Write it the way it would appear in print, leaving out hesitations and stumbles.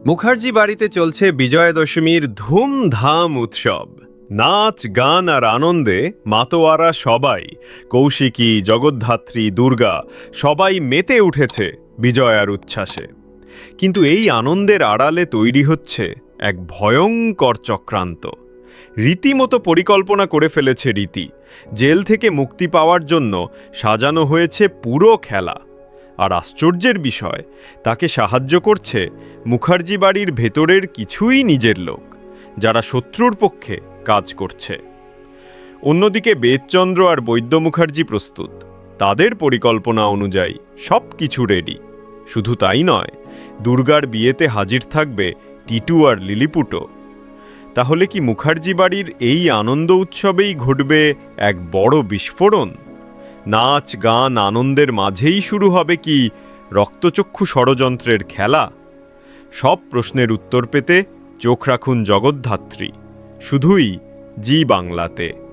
মুখার্জি বাড়িতে চলছে বিজয়া দশমীর ধুমধাম উৎসব। নাচ গান আর আনন্দে মাতোয়ারা সবাই, কৌশিকী, জগদ্ধাত্রী, দুর্গা সবাই মেতে উঠেছে বিজয়ার উচ্ছ্বাসে। কিন্তু এই আনন্দের আড়ালে তৈরি হচ্ছে এক ভয়ঙ্কর চক্রান্ত। রীতিমতো পরিকল্পনা করে ফেলেছে রীতি। জেল থেকে মুক্তি পাওয়ার জন্য সাজানো হয়েছে পুরো খেলা। আর আশ্চর্যের বিষয়, তাকে সাহায্য করছে মুখার্জি বাড়ির ভেতরের কিছুই নিজের লোক, যারা শত্রুর পক্ষে কাজ করছে। অন্যদিকে বেদচন্দ্র আর বৈদ্য মুখার্জি প্রস্তুত। তাদের পরিকল্পনা অনুযায়ী সব কিছু রেডি। শুধু তাই নয়, দুর্গার বিয়েতে হাজির থাকবে টিটু আর লিলিপুটও। তাহলে কি মুখার্জি বাড়ির এই আনন্দ উৎসবেই ঘটবে এক বড় বিস্ফোরণ? নাচ গান আনন্দের মাঝেই শুরু হবে কি রক্তচক্ষু ষড়যন্ত্রের খেলা? সব প্রশ্নের উত্তর পেতে চোখ রাখুন জগদ্ধাত্রী, শুধুই জি বাংলাতে।